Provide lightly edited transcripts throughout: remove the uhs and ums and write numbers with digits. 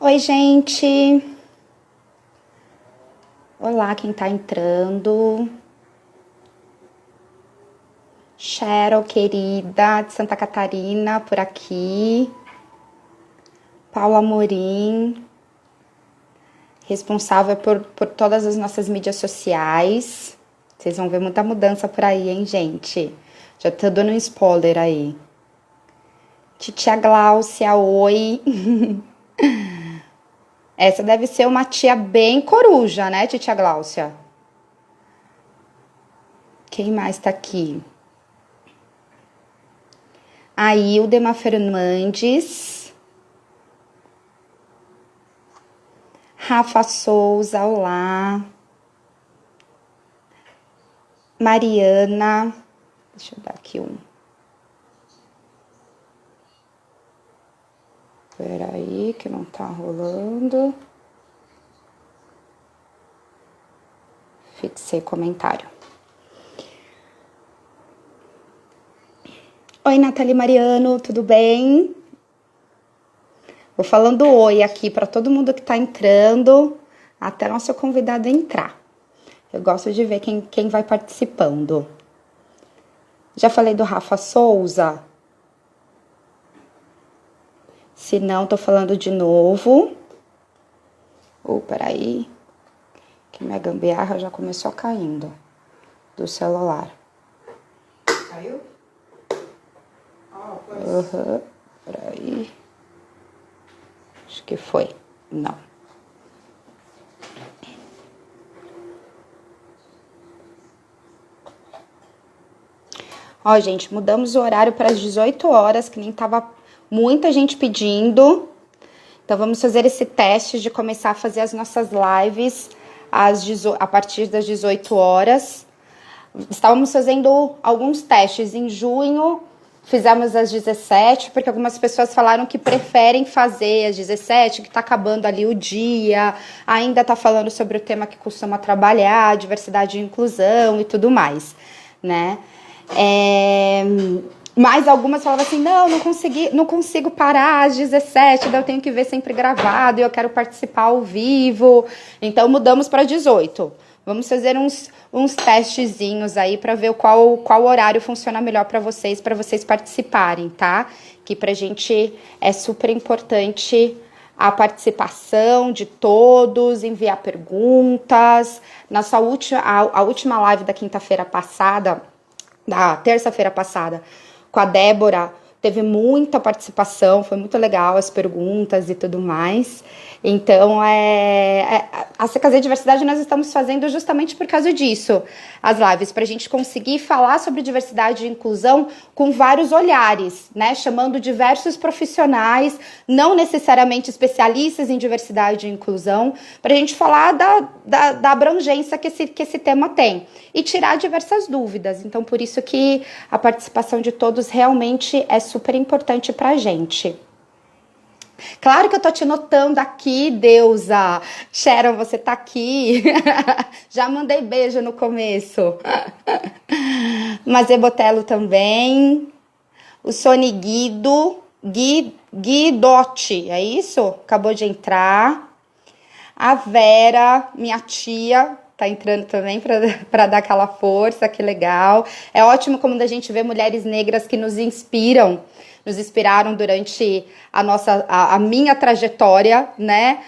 Oi, gente! Olá, quem tá entrando. Cheryl, querida, de Santa Catarina, por aqui. Paula Amorim, responsável por todas as nossas mídias sociais. Vocês vão ver muita mudança por aí, hein, gente? Já tô dando um spoiler aí. Titia Gláucia, oi! Essa deve ser uma tia bem coruja, né, Titia Gláucia? Quem mais tá aqui? A Hildema Fernandes. Rafa Souza, olá. Mariana. Deixa eu dar aqui um. Peraí, que não tá rolando. Fixei comentário. Oi, Nathalie Mariano, tudo bem? Vou falando oi aqui para todo mundo que tá entrando, até nosso convidado entrar. Eu gosto de ver quem vai participando. Já falei do Rafa Souza? Se não, tô falando de novo. Peraí, que minha gambiarra já começou caindo do celular. Caiu? Aham, peraí. Acho que foi. Não. Ó, gente, mudamos o horário para as 18 horas, que nem tava muita gente pedindo. Então, vamos fazer esse teste de começar a fazer as nossas lives a partir das 18 horas. Estávamos fazendo alguns testes em junho, fizemos às 17, porque algumas pessoas falaram que preferem fazer às 17, que está acabando ali o dia, ainda está falando sobre o tema que costuma trabalhar, diversidade e inclusão e tudo mais, né? Mas algumas falavam assim, não consigo parar às 17, daí eu tenho que ver sempre gravado e eu quero participar ao vivo. Então mudamos para 18. Vamos fazer uns testezinhos aí para ver qual horário funciona melhor para vocês participarem, tá? Que pra gente é super importante a participação de todos, enviar perguntas. A última live da quinta-feira passada, da terça-feira passada, com a Débora, teve muita participação, foi muito legal as perguntas e tudo mais. Então, a CKZ Diversidade nós estamos fazendo justamente por causa disso, as lives, para a gente conseguir falar sobre diversidade e inclusão com vários olhares, né? Chamando diversos profissionais, não necessariamente especialistas em diversidade e inclusão, para a gente falar da abrangência que esse tema tem e tirar diversas dúvidas. Então, por isso que a participação de todos realmente é super importante para a gente. Claro que eu tô te notando aqui, deusa. Sharon, você tá aqui. Já mandei beijo no começo. Mas Botelo também. O Sony Guidotti, é isso? Acabou de entrar. A Vera, minha tia, tá entrando também para dar aquela força, que legal. É ótimo como a gente vê mulheres negras que nos inspiraram durante a minha trajetória, né?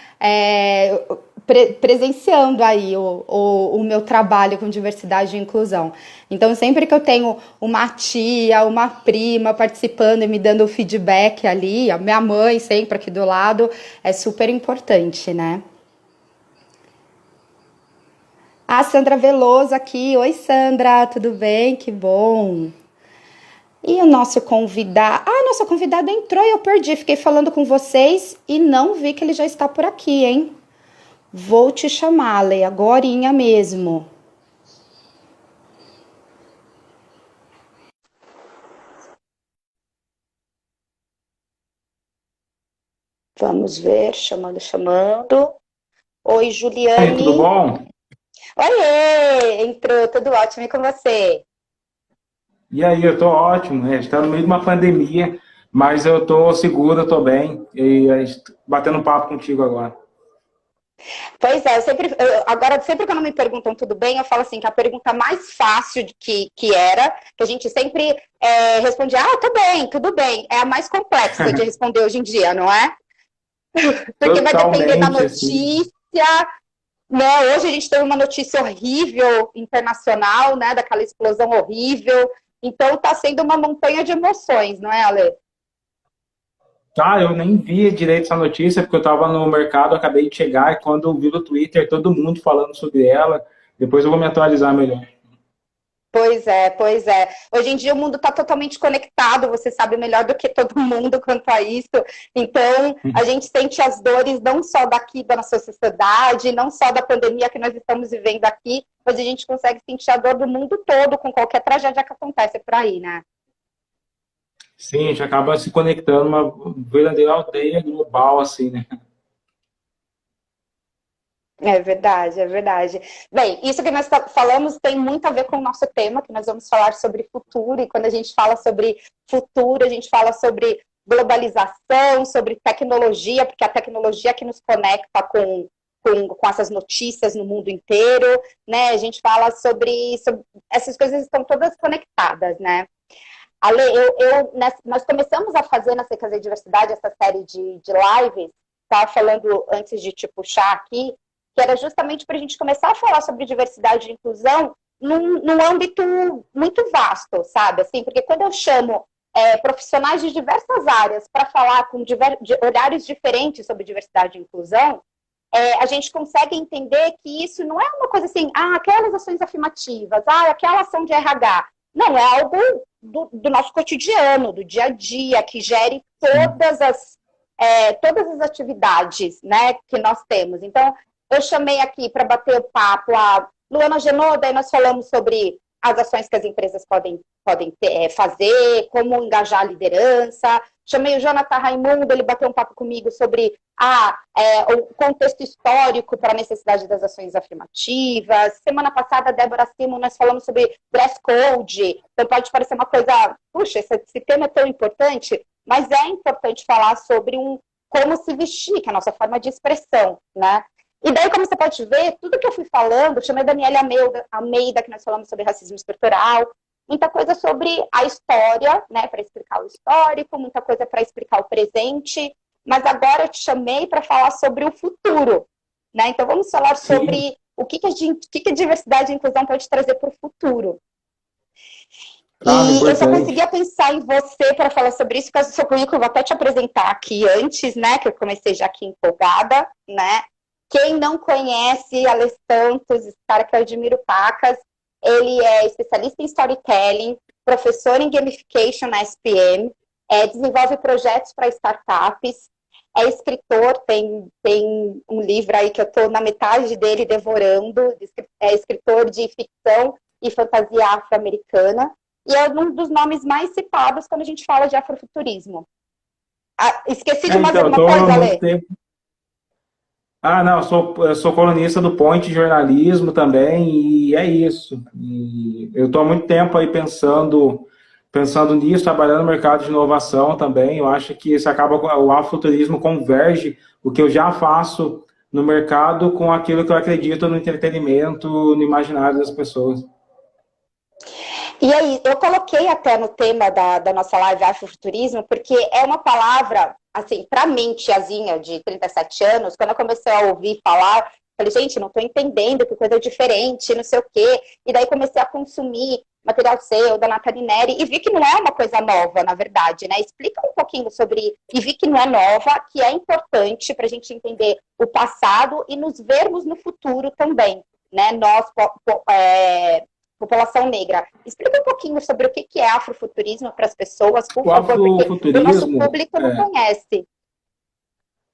Presenciando aí o meu trabalho com diversidade e inclusão. Então, sempre que eu tenho uma tia, uma prima participando e me dando o feedback ali, a minha mãe sempre aqui do lado, é super importante, né? A Sandra Veloso aqui. Oi, Sandra, tudo bem? Que bom. E o nosso convidado... nosso convidado entrou e eu perdi. Fiquei falando com vocês e não vi que ele já está por aqui, hein? Vou te chamar, Lei, agorinha mesmo. Vamos ver, chamando. Oi, Aí, tudo Juliane. bom? Oiê, entrou, tudo ótimo, e com você? E aí, eu tô ótimo, está no meio de uma pandemia, Mas eu tô seguro, eu tô bem, e batendo um papo contigo agora. Pois é, agora sempre quando me perguntam tudo bem, eu falo assim, que a pergunta mais fácil que era, que a gente sempre respondia, tô bem, tudo bem, é a mais complexa de responder hoje em dia, não é? Porque vai depender da Totalmente, assim. notícia, né? Hoje a gente teve uma notícia horrível internacional, né? Daquela explosão horrível. Então está sendo uma montanha de emoções, não é, Ale? Tá, eu nem vi direito essa notícia, porque eu estava no mercado, acabei de chegar, e quando eu vi no Twitter todo mundo falando sobre ela, depois eu vou me atualizar melhor. Pois é, pois é. Hoje em dia o mundo está totalmente conectado, você sabe melhor do que todo mundo quanto a isso. Então, a gente sente as dores não só daqui da nossa sociedade, não só da pandemia que nós estamos vivendo aqui, mas a gente consegue sentir a dor do mundo todo com qualquer tragédia que acontece por aí, né? Sim, a gente acaba se conectando uma verdadeira aldeia global, assim, né? É verdade, é verdade. Bem, isso que nós falamos tem muito a ver com o nosso tema, que nós vamos falar sobre futuro, e quando a gente fala sobre futuro, a gente fala sobre globalização, sobre tecnologia, porque a tecnologia que nos conecta com essas notícias no mundo inteiro, né? A gente fala sobre essas coisas estão todas conectadas, né? Ale, nós começamos a fazer na CKZ Diversidade essa série de lives, estava falando antes de te puxar aqui, que era justamente para a gente começar a falar sobre diversidade e inclusão num âmbito muito vasto, sabe? Assim, porque quando eu chamo profissionais de diversas áreas para falar com olhares diferentes sobre diversidade e inclusão, a gente consegue entender que isso não é uma coisa assim, aquelas ações afirmativas, aquela ação de RH. Não, é algo do nosso cotidiano, do dia a dia, que gere todas as atividades, né, que nós temos. Então, eu chamei aqui para bater o papo a Luana Genoda, e nós falamos sobre as ações que as empresas podem fazer, como engajar a liderança. Chamei o Jonathan Raimundo, ele bateu um papo comigo sobre o contexto histórico para a necessidade das ações afirmativas. Semana passada, a Débora Simon, nós falamos sobre dress code. Então pode parecer uma coisa, puxa, esse tema é tão importante, mas é importante falar sobre como se vestir, que é a nossa forma de expressão, né? E daí, como você pode ver, tudo que eu fui falando, chamei a Daniela Almeida, que nós falamos sobre racismo estrutural, muita coisa sobre a história, né, para explicar o histórico, muita coisa para explicar o presente, mas agora eu te chamei para falar sobre o futuro, né? Então vamos falar sobre o que a diversidade e inclusão pode trazer para o futuro. E eu só conseguia pensar em você para falar sobre isso, porque o seu currículo, vou até te apresentar aqui antes, né, que eu comecei já aqui empolgada, né? Quem não conhece Ale Santos, esse cara que eu admiro pacas, ele é especialista em storytelling, professor em gamification na SPM, desenvolve projetos para startups, é escritor, tem um livro aí que eu estou na metade dele devorando, é escritor de ficção e fantasia afro-americana, e é um dos nomes mais citados quando a gente fala de afrofuturismo. Esqueci de mais alguma coisa, Ale? Não, eu sou colunista do Point Jornalismo também, e é isso. E eu estou há muito tempo aí pensando nisso, trabalhando no mercado de inovação também. Eu acho que isso o afrofuturismo converge o que eu já faço no mercado com aquilo que eu acredito no entretenimento, no imaginário das pessoas. E aí, eu coloquei até no tema da nossa live afrofuturismo, porque é uma palavra, assim, para mim, tiazinha de 37 anos, quando eu comecei a ouvir falar, falei, gente, não estou entendendo, que coisa diferente, não sei o quê. E daí comecei a consumir material seu, da Nathalie Neri, e vi que não é uma coisa nova, na verdade, né? Explica um pouquinho sobre, e vi que não é nova, que é importante para a gente entender o passado e nos vermos no futuro também, né? Nós, população negra. Explica um pouquinho sobre o que é afrofuturismo para as pessoas, por favor, porque o nosso público não conhece.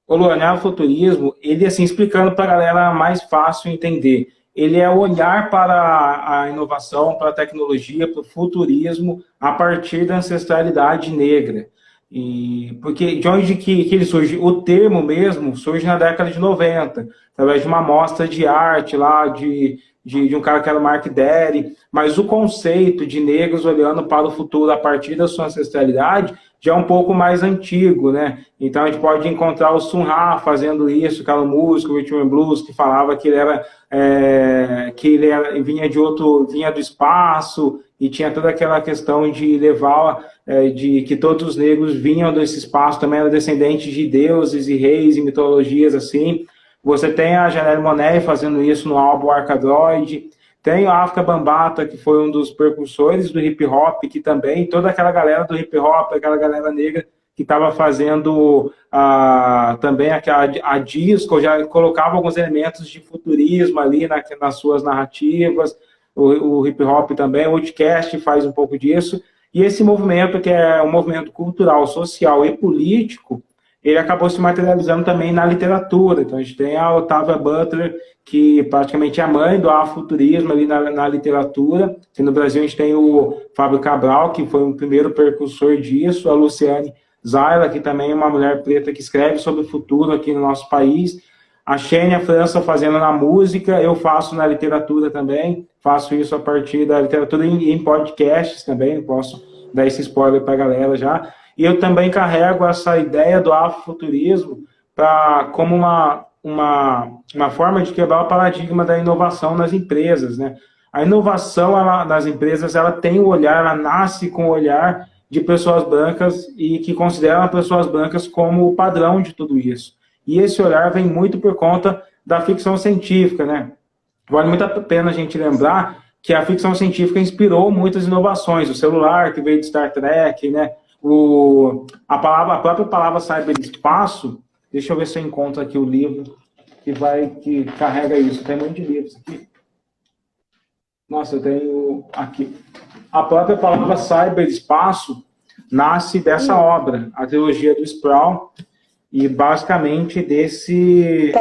O afrofuturismo, ele, assim, explicando para a galera mais fácil entender, ele é olhar para a inovação, para a tecnologia, para o futurismo a partir da ancestralidade negra. E porque de onde que ele surge? O termo mesmo surge na década de 90, através de uma amostra de arte lá de um cara que era o Mark Derry, mas o conceito de negros olhando para o futuro a partir da sua ancestralidade já é um pouco mais antigo, né? Então a gente pode encontrar o Sun Ra fazendo isso, aquela música, o Rhythm and Blues, que falava vinha do espaço e tinha toda aquela questão de levar, de que todos os negros vinham desse espaço, também eram descendentes de deuses e reis e mitologias assim. Você tem a Janelle Monáe fazendo isso no álbum Arcadroid. Tem o África Bambaataa, que foi um dos precursores do hip hop, que também, toda aquela galera do hip hop, aquela galera negra que estava fazendo também a disco, já colocava alguns elementos de futurismo ali nas suas narrativas. O hip hop também, o Outkast faz um pouco disso. E esse movimento, que é um movimento cultural, social e político, ele acabou se materializando também na literatura. Então, a gente tem a Octavia Butler, que praticamente é a mãe do afrofuturismo ali na literatura. E no Brasil, a gente tem o Fábio Cabral, que foi o primeiro precursor disso, a Luciane Zaila, que também é uma mulher preta que escreve sobre o futuro aqui no nosso país. A Xênia França fazendo na música, eu faço na literatura também, faço isso a partir da literatura em podcasts também, posso dar esse spoiler para a galera já. E eu também carrego essa ideia do afrofuturismo como uma forma de quebrar o paradigma da inovação nas empresas, né? A inovação nas empresas, ela tem o olhar, ela nasce com o olhar de pessoas brancas e que consideram as pessoas brancas como o padrão de tudo isso. E esse olhar vem muito por conta da ficção científica, né? Vale muito a pena a gente lembrar que a ficção científica inspirou muitas inovações. O celular, que veio de Star Trek, né? A própria palavra cyberespaço, deixa eu ver se eu encontro aqui o livro que carrega isso. Tem um monte de livros aqui. Nossa, eu tenho aqui. A própria palavra cyberespaço nasce dessa obra, a trilogia do Sproul, e basicamente desse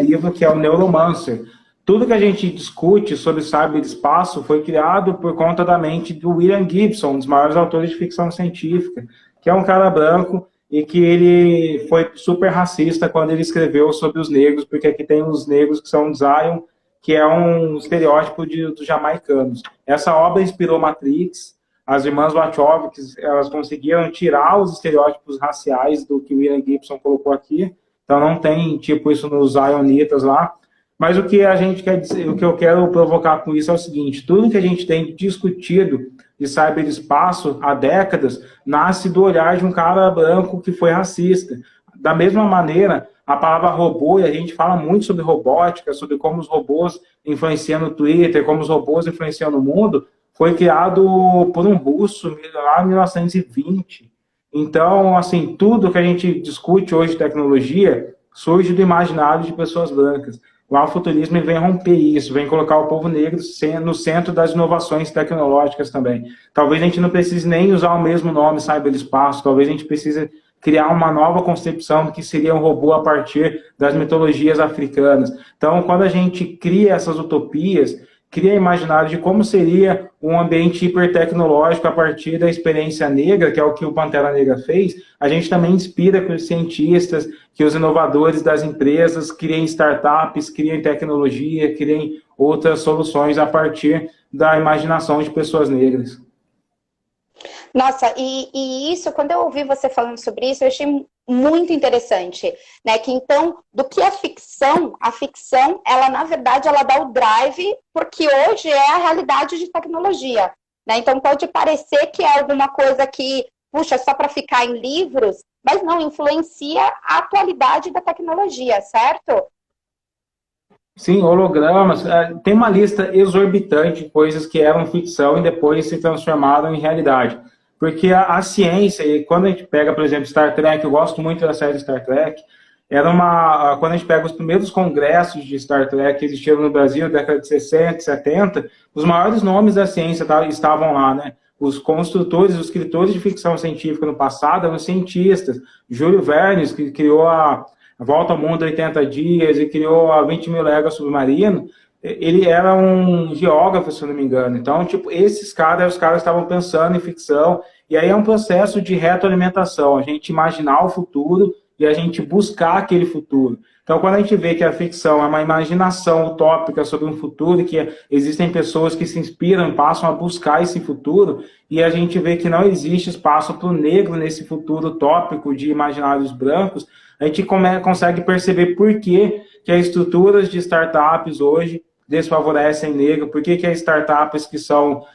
livro que é o Neuromancer. Tudo que a gente discute sobre cyberespaço foi criado por conta da mente do William Gibson, um dos maiores autores de ficção científica, que é um cara branco e que ele foi super racista quando ele escreveu sobre os negros, porque aqui tem os negros que são Zion, que é um estereótipo dos jamaicanos. Essa obra inspirou Matrix. As irmãs Wachowski, elas conseguiram tirar os estereótipos raciais do que o William Gibson colocou aqui. Então não tem tipo isso nos Zionitas lá. Mas o que a gente quer dizer, o que eu quero provocar com isso é o seguinte: tudo que a gente tem discutido de cyberespaço há décadas nasce do olhar de um cara branco que foi racista. Da mesma maneira, a palavra robô, e a gente fala muito sobre robótica, sobre como os robôs influenciam no Twitter, como os robôs influenciam no mundo, foi criado por um russo lá em 1920. Então, assim, tudo que a gente discute hoje de tecnologia surge do imaginário de pessoas brancas. O afrofuturismo vem romper isso, vem colocar o povo negro no centro das inovações tecnológicas também. Talvez a gente não precise nem usar o mesmo nome cyberespaço, talvez a gente precise criar uma nova concepção do que seria um robô a partir das mitologias africanas. Então, quando a gente cria essas utopias, cria imaginário de como seria um ambiente hipertecnológico a partir da experiência negra, que é o que o Pantera Negra fez, a gente também inspira que os cientistas, que os inovadores das empresas criem startups, criem tecnologia, criem outras soluções a partir da imaginação de pessoas negras. Nossa, e isso, quando eu ouvi você falando sobre isso, eu achei muito interessante, né? Que então, do que a ficção, ela na verdade, ela dá o drive, porque hoje é a realidade de tecnologia, né? Então pode parecer que é alguma coisa que, puxa, só para ficar em livros, mas não, influencia a atualidade da tecnologia, certo? Sim, hologramas. Tem uma lista exorbitante de coisas que eram ficção e depois se transformaram em realidade. Porque a ciência, e quando a gente pega, por exemplo, Star Trek, eu gosto muito da série Star Trek, quando a gente pega os primeiros congressos de Star Trek que existiram no Brasil, na década de 60, 70, os maiores nomes da ciência estavam lá, né? Os construtores, os escritores de ficção científica no passado eram cientistas. Júlio Verne, que criou a Volta ao Mundo em 80 Dias e criou a 20 Mil Léguas Submarino, ele era um geógrafo, se eu não me engano. Então, tipo, esses caras estavam pensando em ficção, E aí é um processo de retroalimentação, a gente imaginar o futuro e a gente buscar aquele futuro. Então, quando a gente vê que a ficção é uma imaginação utópica sobre um futuro, e que existem pessoas que se inspiram e passam a buscar esse futuro, e a gente vê que não existe espaço para o negro nesse futuro utópico de imaginários brancos, a gente consegue perceber por que as estruturas de startups hoje desfavorecem negro, por que as startups que são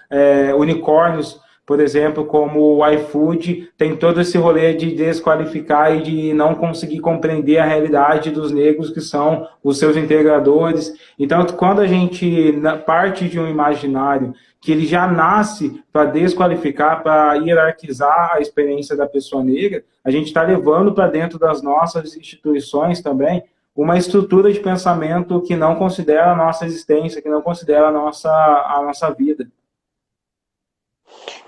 unicórnios, por exemplo, como o iFood, tem todo esse rolê de desqualificar e de não conseguir compreender a realidade dos negros que são os seus integradores. Então, quando a gente parte de um imaginário que ele já nasce para desqualificar, para hierarquizar a experiência da pessoa negra, a gente está levando para dentro das nossas instituições também uma estrutura de pensamento que não considera a nossa existência, que não considera a nossa vida.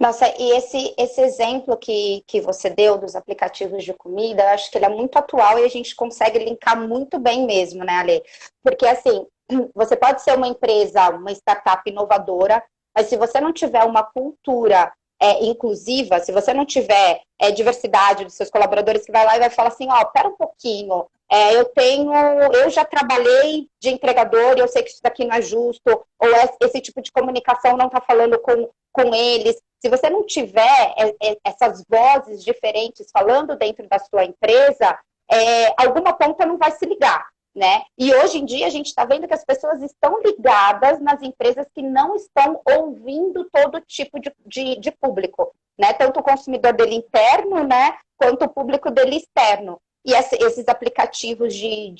Nossa, e esse exemplo que você deu dos aplicativos de comida, eu acho que ele é muito atual e a gente consegue linkar muito bem mesmo, né, Ale? Porque, assim, você pode ser uma empresa, uma startup inovadora, mas se você não tiver uma cultura inclusiva, se você não tiver diversidade dos seus colaboradores, que vai lá e vai falar assim, ó, pera um pouquinho, eu já trabalhei de entregador e eu sei que isso daqui não é justo, ou esse tipo de comunicação não está falando com eles. Se você não tiver essas vozes diferentes falando dentro da sua empresa, alguma ponta não vai se ligar, né? E hoje em dia a gente está vendo que as pessoas estão ligadas nas empresas que não estão ouvindo todo tipo de público, né? Tanto o consumidor dele interno, né? Quanto o público dele externo. E esses aplicativos de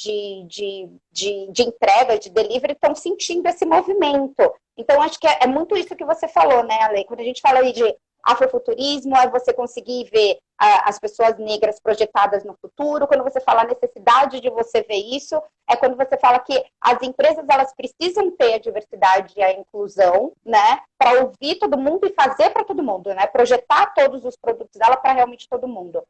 entrega, de delivery, estão sentindo esse movimento. Então, acho que é muito isso que você falou, né, Ale? Quando a gente fala aí de afrofuturismo, é você conseguir ver as pessoas negras projetadas no futuro. Quando você fala a necessidade de você ver isso, é quando você fala que as empresas elas precisam ter a diversidade e a inclusão, né, para ouvir todo mundo e fazer para todo mundo, né, projetar todos os produtos dela para realmente todo mundo.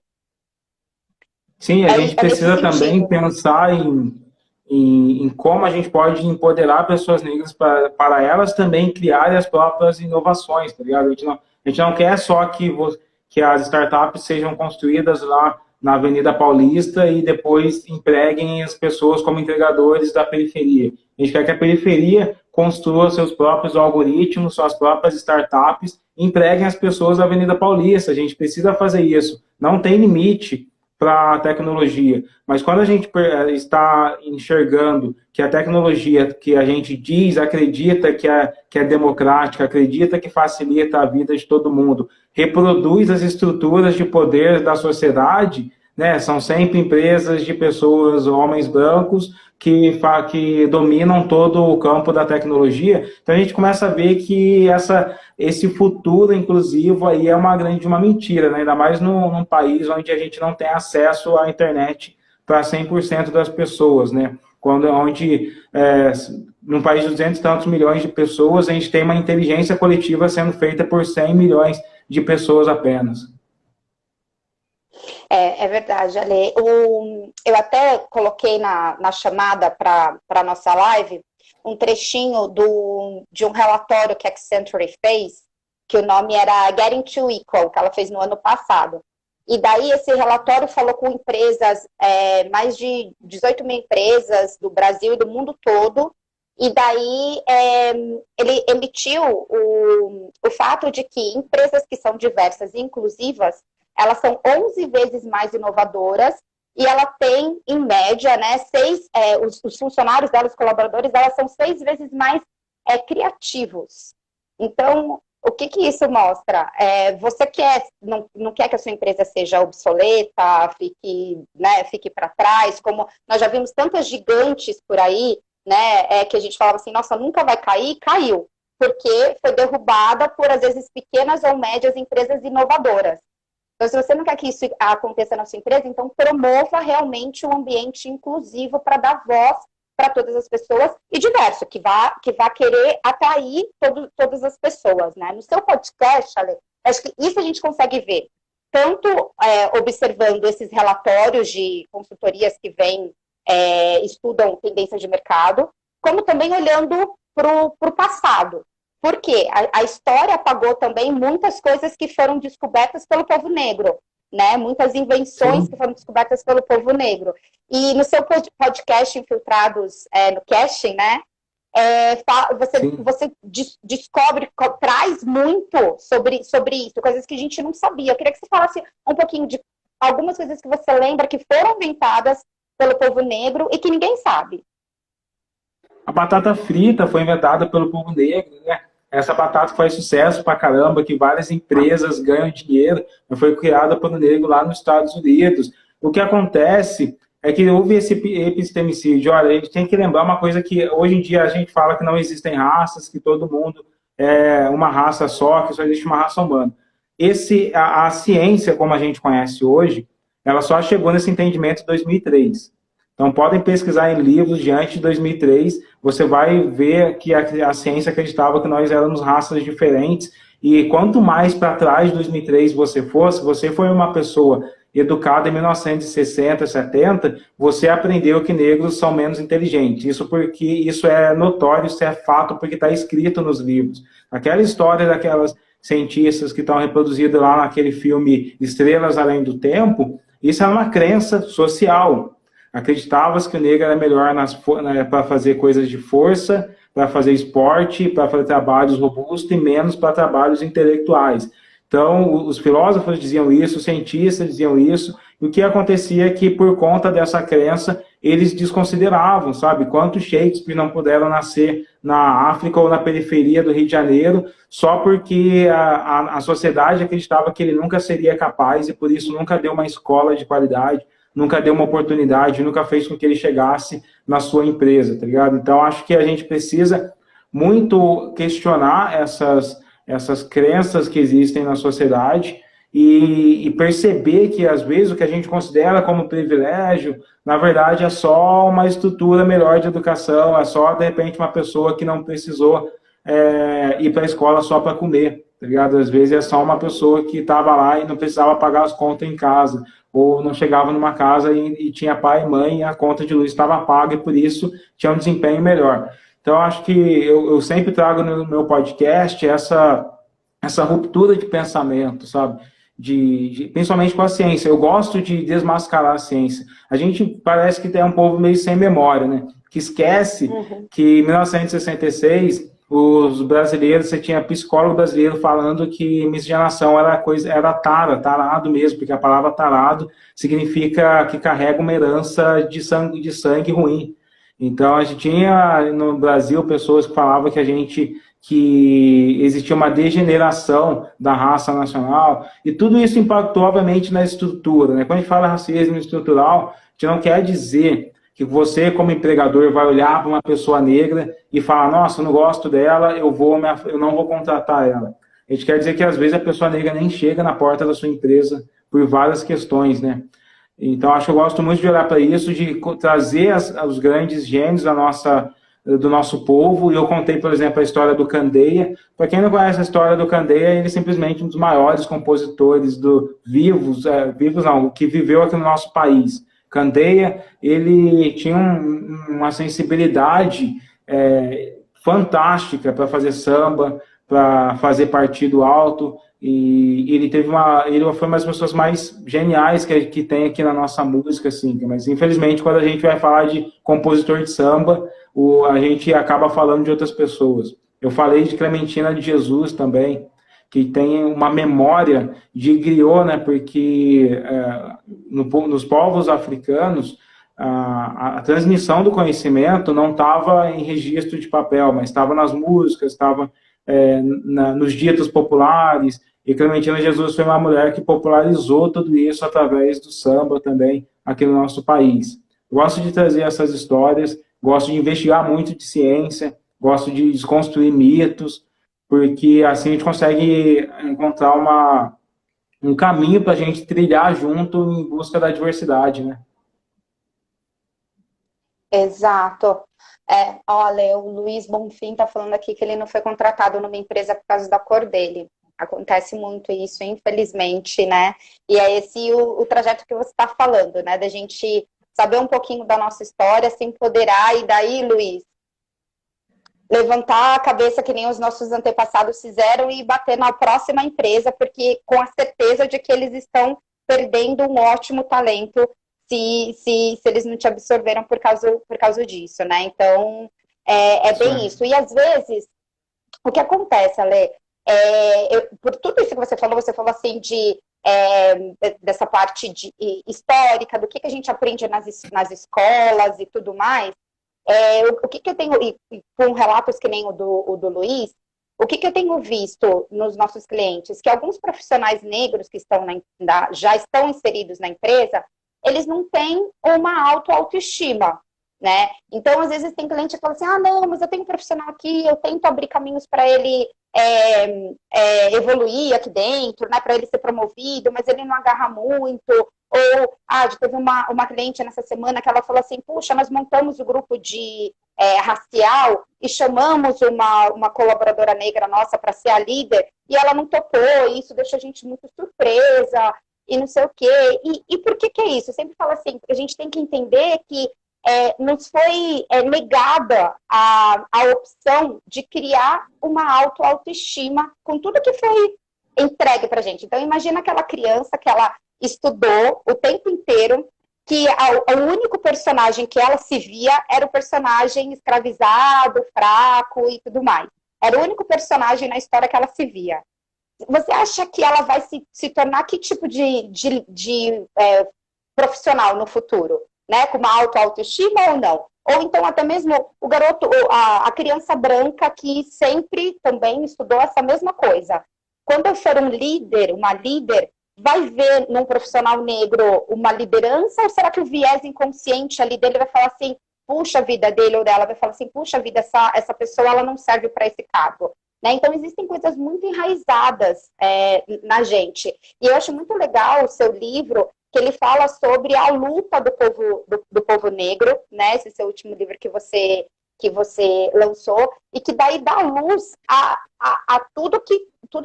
Sim, a gente precisa também pensar em como a gente pode empoderar pessoas negras para elas também criarem as próprias inovações, tá ligado? A gente não quer só que as startups sejam construídas lá na Avenida Paulista e depois empreguem as pessoas como entregadores da periferia. A gente quer que a periferia construa seus próprios algoritmos, suas próprias startups, e empreguem as pessoas da Avenida Paulista. A gente precisa fazer isso. Não tem limite para a tecnologia. Mas quando a gente está enxergando que a tecnologia que a gente diz, acredita que é democrática, acredita que facilita a vida de todo mundo, reproduz as estruturas de poder da sociedade, né? São sempre empresas de pessoas, homens brancos, que dominam todo o campo da tecnologia. Então a gente começa a ver que esse futuro inclusivo aí é uma mentira, né? Ainda mais num país onde a gente não tem acesso à internet para 100% das pessoas, né? Num país de 200 e tantos milhões de pessoas, a gente tem uma inteligência coletiva sendo feita por 100 milhões de pessoas apenas. É verdade, Ale. Eu até coloquei na chamada para a nossa live um trechinho de um relatório que a Accenture fez, que o nome era Getting to Equal, que ela fez no ano passado. E daí esse relatório falou com empresas, mais de 18 mil empresas do Brasil e do mundo todo, e daí ele emitiu o fato de que empresas que são diversas e inclusivas, elas são 11 vezes mais inovadoras e ela tem, em média, né, os funcionários dela, os colaboradores, elas são 6 vezes mais criativos. Então, o que isso mostra? Você não quer que a sua empresa seja obsoleta, fique para trás, como nós já vimos tantas gigantes por aí, né, que a gente falava assim, nossa, nunca vai cair, caiu, porque foi derrubada por, às vezes, pequenas ou médias empresas inovadoras. Então, se você não quer que isso aconteça na sua empresa, então promova realmente um ambiente inclusivo para dar voz para todas as pessoas e diverso, que vá querer atrair todas as pessoas, né? No seu podcast, Ale, acho que isso a gente consegue ver, tanto observando esses relatórios de consultorias que estudam tendências de mercado, como também olhando para o passado. Por quê? A história apagou também muitas coisas que foram descobertas pelo povo negro, né? Muitas invenções que Sim, foram descobertas pelo povo negro. E no seu podcast Infiltrados no Casting, né? sim. Você descobre, traz muito sobre isso, coisas que a gente não sabia. Eu queria que você falasse um pouquinho de algumas coisas que você lembra que foram inventadas pelo povo negro e que ninguém sabe. A batata frita foi inventada pelo povo negro, né? Essa batata que faz sucesso pra caramba, que várias empresas ganham dinheiro, foi criada pelo negro lá nos Estados Unidos. O que acontece é que houve esse epistemicídio. Olha, a gente tem que lembrar uma coisa que hoje em dia a gente fala que não existem raças, que todo mundo é uma raça só, que só existe uma raça humana. A ciência, como a gente conhece hoje, ela só chegou nesse entendimento em 2003. Então, podem pesquisar em livros de antes de 2003, você vai ver que a ciência acreditava que nós éramos raças diferentes, e quanto mais para trás de 2003 você for, se você foi uma pessoa educada em 1960, 70, você aprendeu que negros são menos inteligentes. Isso porque isso é notório, isso é fato, porque está escrito nos livros. Aquela história daquelas cientistas que estão reproduzidas lá naquele filme Estrelas Além do Tempo, isso é uma crença social. Acreditava-se que o negro era melhor para fazer coisas de força, para fazer esporte, para fazer trabalhos robustos e menos para trabalhos intelectuais. Então, os filósofos diziam isso, os cientistas diziam isso, e o que acontecia é que, por conta dessa crença, eles desconsideravam, sabe? Quantos Shakespeare não puderam nascer na África ou na periferia do Rio de Janeiro, só porque a sociedade acreditava que ele nunca seria capaz e, por isso, nunca deu uma escola de qualidade, nunca deu uma oportunidade, nunca fez com que ele chegasse na sua empresa, tá ligado? Então, acho que a gente precisa muito questionar essas crenças que existem na sociedade e perceber que, às vezes, o que a gente considera como privilégio, na verdade, é só uma estrutura melhor de educação, é só, de repente, uma pessoa que não precisou ir para a escola só para comer, tá ligado? Às vezes é só uma pessoa que estava lá e não precisava pagar as contas em casa, ou não chegava numa casa e tinha pai e mãe e a conta de luz estava paga e por isso tinha um desempenho melhor. Então, acho que eu sempre trago no meu podcast essa ruptura de pensamento, sabe? Principalmente com a ciência. Eu gosto de desmascarar a ciência. A gente parece que tem um povo meio sem memória, né? Que esquece que em 1966 os brasileiros, você tinha psicólogo brasileiro falando que miscigenação era tarado mesmo, porque a palavra tarado significa que carrega uma herança de sangue ruim. Então, a gente tinha no Brasil pessoas que falavam que existia uma degeneração da raça nacional, e tudo isso impactou, obviamente, na estrutura, né? Quando a gente fala racismo estrutural, a gente não quer dizer que você, como empregador, vai olhar para uma pessoa negra e falar, nossa, eu não gosto dela, eu não vou contratar ela. A gente quer dizer que, às vezes, a pessoa negra nem chega na porta da sua empresa por várias questões, né? Então, acho que eu gosto muito de olhar para isso, de trazer os grandes gênios do nosso povo. E eu contei, por exemplo, a história do Candeia. Para quem não conhece a história do Candeia, ele é simplesmente um dos maiores compositores vivos não, que viveu aqui no nosso país. Candeia, ele tinha uma sensibilidade fantástica para fazer samba, para fazer partido alto, e ele foi uma das pessoas mais geniais que tem aqui na nossa música, assim. Mas infelizmente, quando a gente vai falar de compositor de samba, a gente acaba falando de outras pessoas. Eu falei de Clementina de Jesus também, que tem uma memória de griot, né? Porque nos povos africanos a transmissão do conhecimento não estava em registro de papel, mas estava nas músicas, estava nos ditos populares, e Clementina Jesus foi uma mulher que popularizou tudo isso através do samba também aqui no nosso país. Gosto de trazer essas histórias, gosto de investigar muito de ciência, gosto de desconstruir mitos, porque assim a gente consegue encontrar um caminho para a gente trilhar junto em busca da diversidade, né? Exato. Olha, o Luiz Bonfim está falando aqui que ele não foi contratado numa empresa por causa da cor dele. Acontece muito isso, infelizmente, né? E é esse o trajeto que você está falando, né? Da gente saber um pouquinho da nossa história, se empoderar, e daí, Luiz, levantar a cabeça que nem os nossos antepassados fizeram e bater na próxima empresa, porque com a certeza de que eles estão perdendo um ótimo talento se eles não te absorveram por causa disso, né? Então, é Isso bem é. isso. E às vezes, o que acontece, Ale, por tudo isso que você falou assim dessa parte histórica, do que a gente aprende nas escolas e tudo mais, o que eu tenho, com relatos que nem o do Luiz, o que eu tenho visto nos nossos clientes? Que alguns profissionais negros que já estão inseridos na empresa, eles não têm uma autoestima, né? Então, às vezes, tem cliente que fala assim, não, mas eu tenho um profissional aqui, eu tento abrir caminhos para ele evoluir aqui dentro, né, para ele ser promovido, mas ele não agarra muito. Ou, teve uma cliente nessa semana que ela falou assim, puxa, nós montamos o grupo de racial e chamamos uma colaboradora negra nossa para ser a líder, e ela não topou, e isso deixou a gente muito surpresa, e não sei o quê. E por que é isso? Eu sempre falo assim, a gente tem que entender que nos foi negada a opção de criar uma autoestima com tudo que foi entregue para a gente. Então, imagina aquela criança que ela estudou o tempo inteiro, que o único personagem que ela se via era o personagem escravizado, fraco e tudo mais. Era o único personagem na história que ela se via. Você acha que ela vai se tornar que tipo de profissional no futuro? Né? Com uma autoestima ou não? Ou então até mesmo o garoto, a criança branca que sempre também estudou essa mesma coisa. Quando eu for um líder, uma líder, vai ver num profissional negro uma liderança, ou será que o viés inconsciente ali dele vai falar assim, puxa vida dele ou dela, vai falar assim, puxa vida, essa pessoa ela não serve para esse cargo. Né? Então, existem coisas muito enraizadas na gente. E eu acho muito legal o seu livro, que ele fala sobre a luta do povo negro, né? Esse seu último livro que você lançou, e que daí dá luz a tudo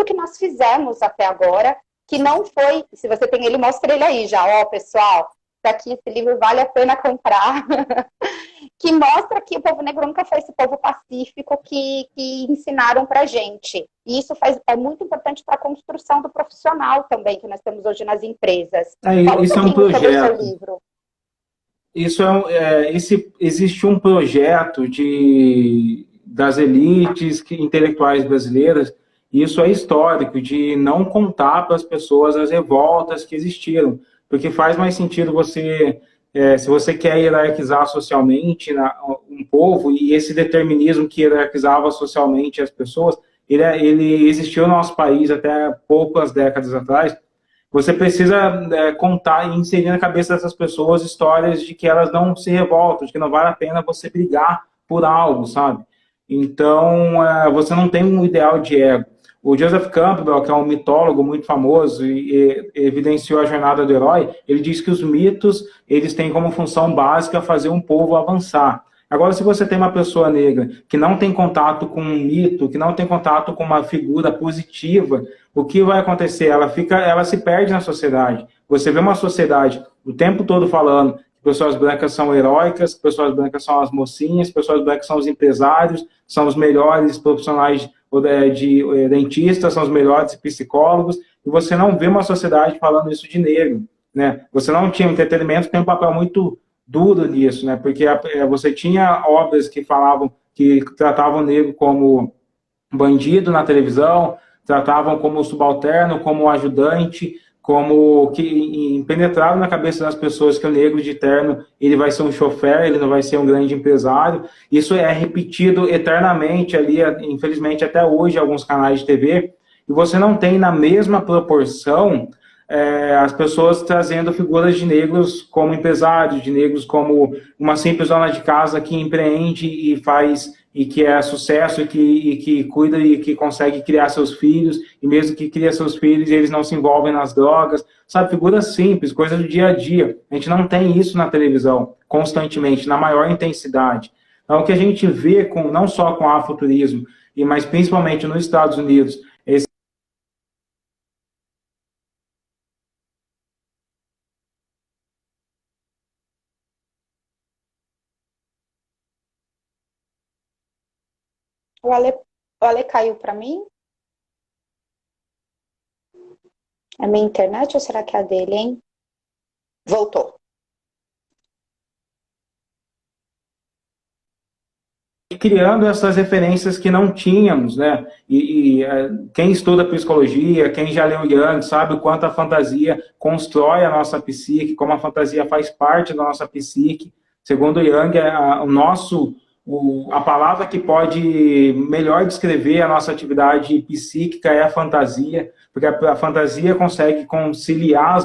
que nós fizemos até agora, que não foi, se você tem ele, mostra ele aí já, ó, pessoal, tá aqui, esse livro vale a pena comprar, que mostra que o povo negro nunca foi esse povo pacífico que ensinaram pra gente. E isso é muito importante para a construção do profissional também, que nós temos hoje nas empresas. Fala um Isso é um pouquinho sobre o seu projeto. livro. Existe um projeto das elites intelectuais brasileiras, e isso é histórico, de não contar para as pessoas as revoltas que existiram, porque faz mais sentido se você quer hierarquizar socialmente um povo, e esse determinismo que hierarquizava socialmente as pessoas, ele existiu no nosso país até poucas décadas atrás. Você precisa contar e inserir na cabeça dessas pessoas histórias de que elas não se revoltam, de que não vale a pena você brigar por algo, sabe? Então, você não tem um ideal de ego. O Joseph Campbell, que é um mitólogo muito famoso e evidenciou a jornada do herói, ele diz que os mitos, eles têm como função básica fazer um povo avançar. Agora, se você tem uma pessoa negra que não tem contato com um mito, que não tem contato com uma figura positiva, o que vai acontecer? Ela se perde na sociedade. Você vê uma sociedade o tempo todo falando que pessoas brancas são heróicas, que pessoas brancas são as mocinhas, que pessoas brancas são os empresários, são os melhores profissionais de dentistas, são os melhores psicólogos, e você não vê uma sociedade falando isso de negro, né? Você não tinha entretenimento, tem um papel muito duro nisso, né? Porque você tinha obras que tratavam o negro como bandido na televisão, tratavam como subalterno, como ajudante, como que impenetraram na cabeça das pessoas que o negro de terno ele vai ser um chofer, ele não vai ser um grande empresário. Isso é repetido eternamente ali, infelizmente até hoje, em alguns canais de TV, e você não tem na mesma proporção as pessoas trazendo figuras de negros como empresários, de negros como uma simples dona de casa que empreende e faz e que é sucesso e que cuida e que consegue criar seus filhos, e mesmo que cria seus filhos, eles não se envolvem nas drogas, sabe? Figuras simples, coisas do dia a dia. A gente não tem isso na televisão constantemente, na maior intensidade. Então, o que a gente vê não só com o afrofuturismo, mas principalmente nos Estados Unidos, O Ale, o Ale caiu para mim? É minha internet ou será que é a dele, hein? Voltou. Criando essas referências que não tínhamos, né? Quem estuda psicologia, quem já leu Jung, sabe o quanto a fantasia constrói a nossa psique, como a fantasia faz parte da nossa psique. Segundo Jung, a palavra que pode melhor descrever a nossa atividade psíquica é a fantasia, porque a fantasia consegue conciliar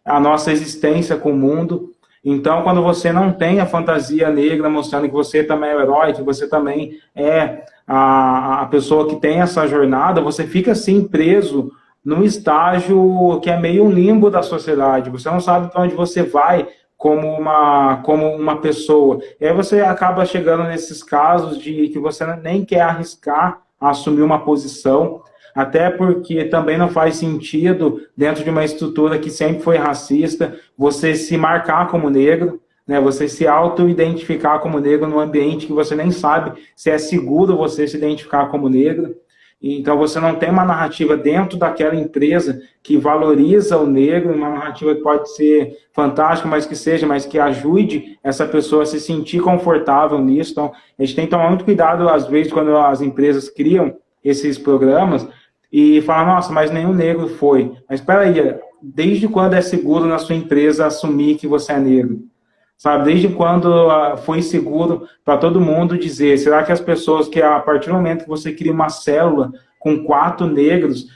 a nossa existência com o mundo. Então, quando você não tem a fantasia negra mostrando que você também é o herói, que você também é a pessoa que tem essa jornada, você fica assim preso num estágio que é meio um limbo da sociedade. Você não sabe para onde você vai como uma pessoa. E aí você acaba chegando nesses casos de que você nem quer arriscar a assumir uma posição, até porque também não faz sentido, dentro de uma estrutura que sempre foi racista, você se marcar como negro, né? Você se auto-identificar como negro num ambiente que você nem sabe se é seguro você se identificar como negro. Então, você não tem uma narrativa dentro daquela empresa que valoriza o negro, uma narrativa que pode ser fantástica, mas que ajude essa pessoa a se sentir confortável nisso. Então, a gente tem que tomar muito cuidado, às vezes, quando as empresas criam esses programas, e falar, nossa, mas nenhum negro foi. Mas espera aí, desde quando é seguro na sua empresa assumir que você é negro? Sabe, desde quando foi seguro para todo mundo dizer, será que as pessoas que a partir do momento que você cria uma célula com 4 negros,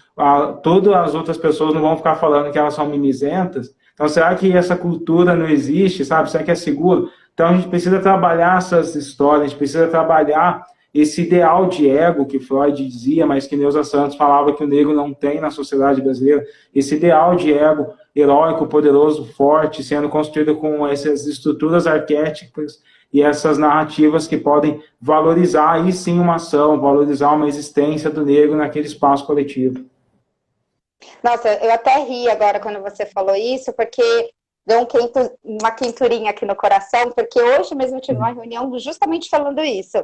todas as outras pessoas não vão ficar falando que elas são mimizentas? Então, será que essa cultura não existe, sabe? Será que é seguro? Então, a gente precisa trabalhar essas histórias, a gente precisa trabalhar esse ideal de ego que Freud dizia, mas que Neuza Santos falava que o negro não tem na sociedade brasileira, esse ideal de ego heróico, poderoso, forte, sendo construído com essas estruturas arquétipas e essas narrativas que podem valorizar, aí sim, uma ação, valorizar uma existência do negro naquele espaço coletivo. Nossa, eu até ri agora quando você falou isso, porque deu uma quenturinha aqui no coração, porque hoje mesmo eu tive uma reunião justamente falando isso.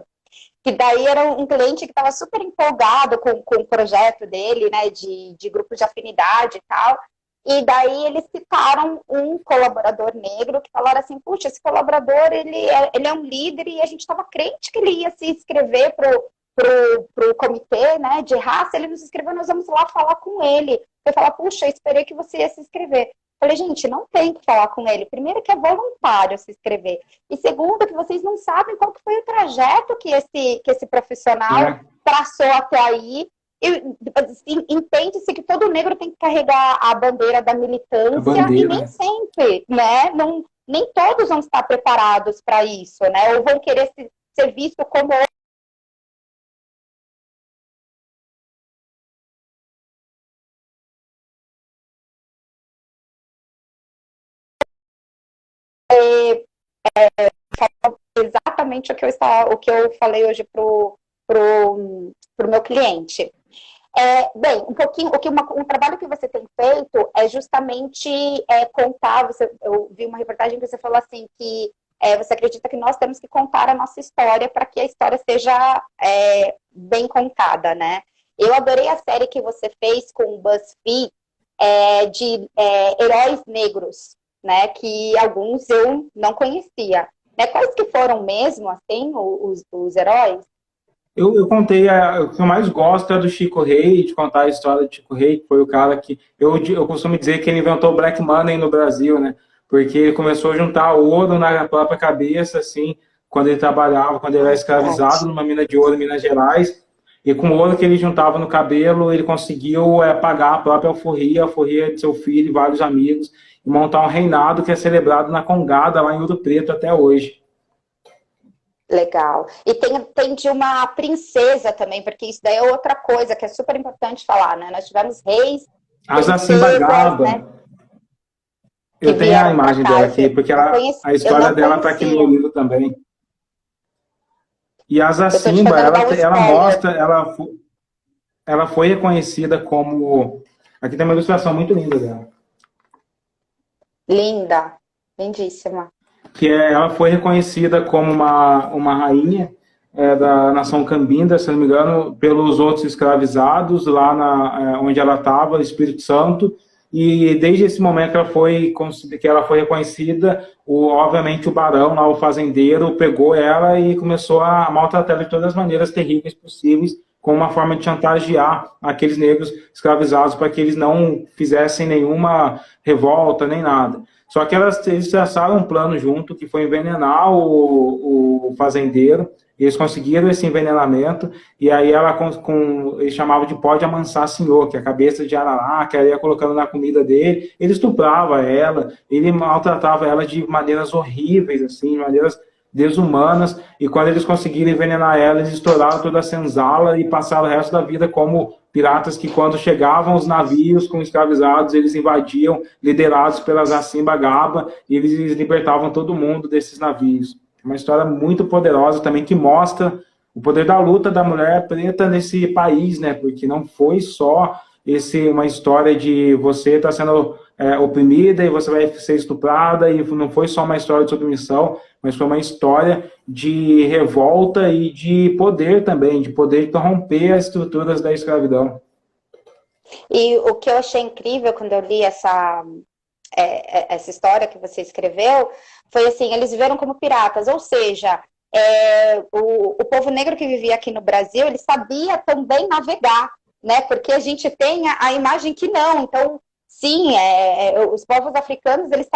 Que daí era um cliente que estava super empolgado com o projeto dele, né, de grupo de afinidade e tal. E daí eles citaram um colaborador negro que falaram assim, puxa, esse colaborador, ele é um líder e a gente estava crente que ele ia se inscrever pro comitê, né, de raça, ele não se inscreveu, nós vamos lá falar com ele. Eu falar, puxa, eu esperei que você ia se inscrever. Falei, gente, não tem que falar com ele. Primeiro que é voluntário se inscrever. E segundo, que vocês não sabem qual que foi o trajeto que esse profissional traçou até aí. Entende-se que todo negro tem que carregar a bandeira da militância e nem sempre, né? Não, nem todos vão estar preparados para isso, né? Ou vão querer ser visto como exatamente o que eu falei hoje pro meu cliente. Bem, um trabalho que você tem feito é justamente contar. Eu vi uma reportagem que você falou assim que você acredita que nós temos que contar a nossa história para que a história seja bem contada, né? Eu adorei a série que você fez com o BuzzFeed de heróis negros, né? Que alguns eu não conhecia. Né? Quais que foram mesmo, assim, os heróis? Eu contei, o que eu mais gosto é do Chico Rei, de contar a história do Chico Rei, que foi o cara que, eu costumo dizer que ele inventou o Black Money no Brasil, né? Porque ele começou a juntar ouro na própria cabeça, assim, quando ele trabalhava, quando ele era escravizado numa mina de ouro em Minas Gerais, e com o ouro que ele juntava no cabelo, ele conseguiu pagar a própria alforria, a alforria de seu filho e vários amigos, e montar um reinado que é celebrado na Congada, lá em Ouro Preto, até hoje. Legal. E tem de uma princesa também, porque isso daí é outra coisa que é super importante falar, né? Nós tivemos reis, a Zacimba-Gaba, né? Eu tenho a imagem dela aqui, porque a história dela está aqui no meu livro também. E a Zacimba, ela mostra, ela foi reconhecida como... Aqui tem uma ilustração muito linda dela. Linda, lindíssima. Ela foi reconhecida como uma rainha da nação Cambinda, se não me engano, pelos outros escravizados lá onde ela estava, Espírito Santo, e desde esse momento que ela foi reconhecida, obviamente o barão, lá, o fazendeiro, pegou ela e começou a maltratar ela de todas as maneiras terríveis possíveis, como uma forma de chantagear aqueles negros escravizados para que eles não fizessem nenhuma revolta, nem nada. Só que eles traçaram um plano junto, que foi envenenar o fazendeiro. Eles conseguiram esse envenenamento, e aí eles chamavam de pó de amansar senhor, que é a cabeça de arará, que ela ia colocando na comida dele. Ele estuprava ela, ele maltratava ela de maneiras horríveis, assim, de maneiras desumanas, e quando eles conseguiram envenenar ela, eles estouraram toda a senzala e passaram o resto da vida como piratas que, quando chegavam os navios com escravizados, eles invadiam, liderados pela Zacimba Gaba, e eles libertavam todo mundo desses navios. Uma história muito poderosa também, que mostra o poder da luta da mulher preta nesse país, né? Porque não foi só uma história de você estar sendo oprimida e você vai ser estuprada, e não foi só uma história de submissão, mas foi uma história de revolta e de poder também, de poder corromper as estruturas da escravidão. E o que eu achei incrível quando eu li essa história que você escreveu, foi assim, eles viveram como piratas, ou seja, o povo negro que vivia aqui no Brasil, ele sabia também navegar, né, porque a gente tem a imagem que não, então, sim, os povos africanos, eles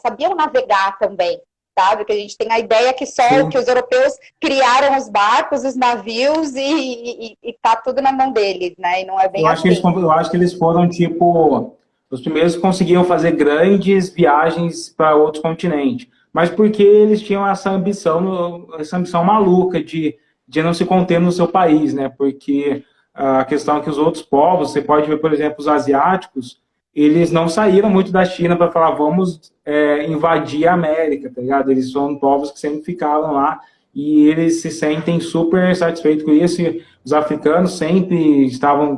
sabiam navegar também, sabe, que a gente tem a ideia que que os europeus criaram os barcos, os navios, e tá tudo na mão deles, né, e não é bem assim. Eu acho que eles foram, tipo, os primeiros que conseguiam fazer grandes viagens para outros continentes, mas porque eles tinham essa ambição maluca de não se conter no seu país, né? Porque a questão é que os outros povos, você pode ver, por exemplo, os asiáticos, eles não saíram muito da China para falar, vamos invadir a América, tá ligado? Eles são povos que sempre ficaram lá e eles se sentem super satisfeitos com isso. E os africanos sempre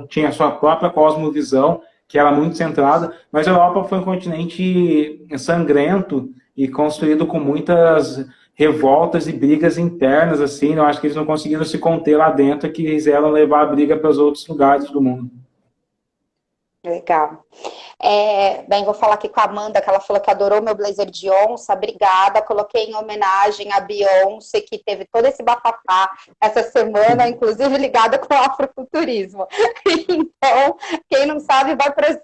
tinham a sua própria cosmovisão, que era muito centrada, mas a Europa foi um continente sangrento e construído com muitas revoltas e brigas internas, assim. Eu acho que eles não conseguiram se conter lá dentro e quiseram levar a briga para os outros lugares do mundo. Legal. Bem, vou falar aqui com a Amanda, que ela falou que adorou meu blazer de onça. Obrigada. Coloquei em homenagem a Beyoncé, que teve todo esse bafafá essa semana, inclusive ligada com o afrofuturismo. Então, quem não sabe, vai para...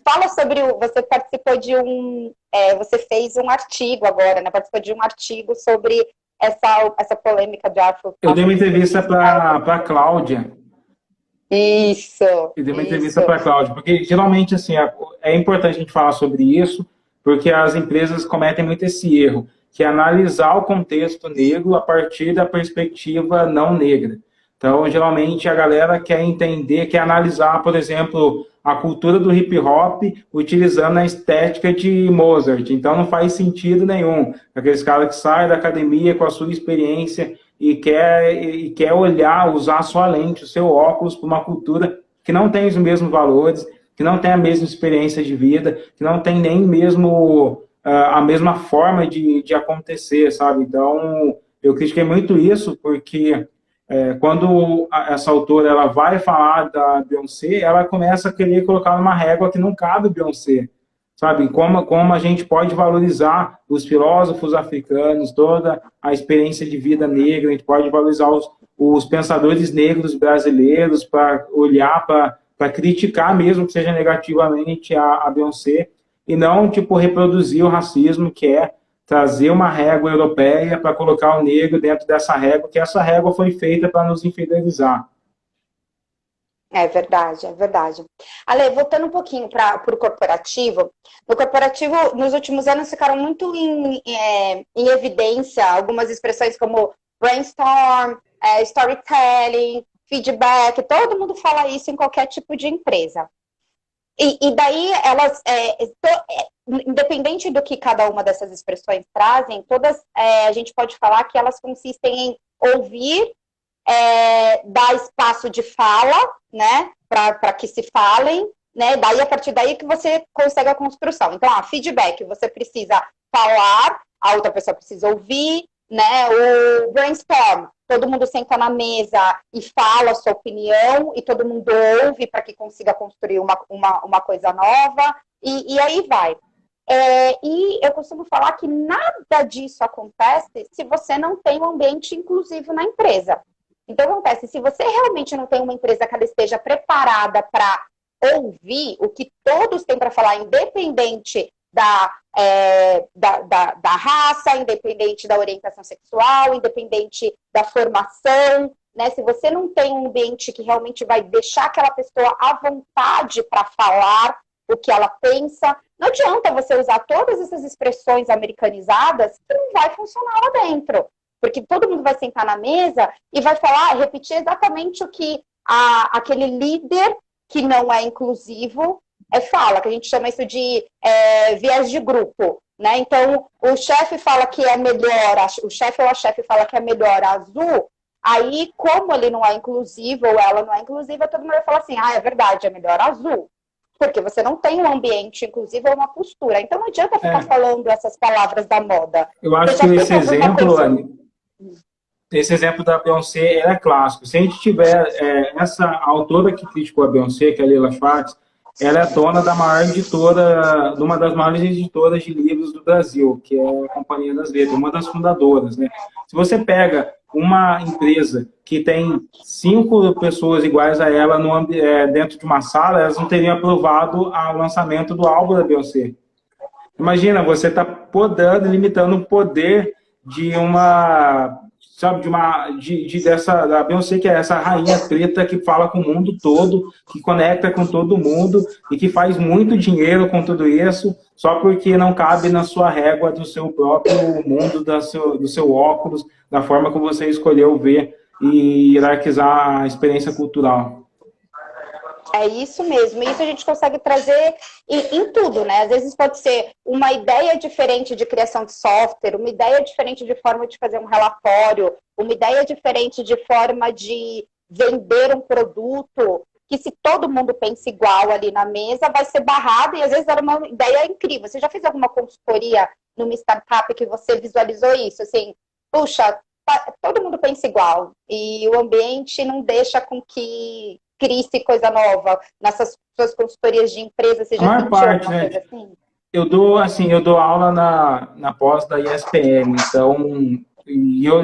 Fala sobre você participou de você fez um artigo agora, né? Participou de um artigo sobre essa polêmica de afro. Eu dei uma entrevista para a Cláudia. Isso. E dei uma entrevista para a Cláudia, porque geralmente assim, é importante a gente falar sobre isso, porque as empresas cometem muito esse erro, que é analisar o contexto negro a partir da perspectiva não negra. Então, geralmente, a galera quer entender, quer analisar, por exemplo, a cultura do hip hop utilizando a estética de Mozart. Então, não faz sentido nenhum. Aqueles caras que saem da academia com a sua experiência e quer olhar, usar a sua lente, o seu óculos, para uma cultura que não tem os mesmos valores, que não tem a mesma experiência de vida, que não tem nem mesmo a mesma forma de acontecer, sabe? Então, eu critiquei muito isso, porque quando essa autora ela vai falar da Beyoncé, ela começa a querer colocar numa régua que não cabe Beyoncé, sabe? Como a gente pode valorizar os filósofos africanos, toda a experiência de vida negra, a gente pode valorizar os pensadores negros brasileiros, para olhar, para criticar mesmo que seja negativamente a Beyoncé, e não, tipo, reproduzir o racismo, que é trazer uma régua europeia para colocar o negro dentro dessa régua, que essa régua foi feita para nos infidelizar. É verdade, é verdade. Ale, voltando um pouquinho para o corporativo, no corporativo, nos últimos anos, ficaram muito em evidência algumas expressões como brainstorm, storytelling, feedback, todo mundo fala isso em qualquer tipo de empresa. E daí, elas, independente do que cada uma dessas expressões trazem, todas, a gente pode falar que elas consistem em ouvir, dar espaço de fala, né, para que se falem, né, daí a partir daí que você consegue a construção. Então, feedback, você precisa falar, a outra pessoa precisa ouvir, né? O brainstorm, todo mundo senta na mesa e fala a sua opinião, e todo mundo ouve para que consiga construir uma coisa nova, e aí vai. E eu costumo falar que nada disso acontece se você não tem um ambiente inclusivo na empresa. Então, acontece, se você realmente não tem uma empresa que ela esteja preparada para ouvir o que todos têm para falar, independente da raça, independente da orientação sexual, independente da formação, né? Se você não tem um ambiente que realmente vai deixar aquela pessoa à vontade para falar o que ela pensa, não adianta você usar todas essas expressões americanizadas que não vai funcionar lá dentro. Porque todo mundo vai sentar na mesa e vai falar, repetir exatamente o que aquele líder que não é inclusivo fala, que a gente chama isso de viés de grupo, né? Então, o chefe fala que é melhor, o chefe ou a chefe fala que é melhor azul, aí, como ele não é inclusivo ou ela não é inclusiva, todo mundo vai falar assim, é verdade, é melhor azul. Porque você não tem um ambiente inclusivo ou uma postura. Então, não adianta ficar falando essas palavras da moda. Eu acho que esse exemplo da Beyoncé é clássico. Se a gente tiver essa autora que criticou a Beyoncé, que é a Leila Schwartz, ela é dona da maior editora, de uma das maiores editoras de livros do Brasil, que é a Companhia das Letras, uma das fundadoras, né? Se você pega uma empresa que tem 5 pessoas iguais a ela dentro de uma sala, elas não teriam aprovado o lançamento do álbum da Beyoncé. Imagina, você está podando, limitando o poder de da Beyoncé, que é essa rainha preta que fala com o mundo todo, que conecta com todo mundo e que faz muito dinheiro com tudo isso, só porque não cabe na sua régua do seu próprio mundo, do seu óculos, da forma como você escolheu ver e hierarquizar a experiência cultural. É isso mesmo, isso a gente consegue trazer em tudo, né? Às vezes pode ser uma ideia diferente de criação de software, uma ideia diferente de forma de fazer um relatório, uma ideia diferente de forma de vender um produto, que se todo mundo pensa igual ali na mesa, vai ser barrado, e às vezes era uma ideia incrível. Você já fez alguma consultoria numa startup que você visualizou isso? Assim, puxa, todo mundo pensa igual, e o ambiente não deixa com que crie-se coisa nova nessas suas consultorias de empresa, você já sentiu alguma coisa assim? Eu dou aula na pós da ESPM, então, eu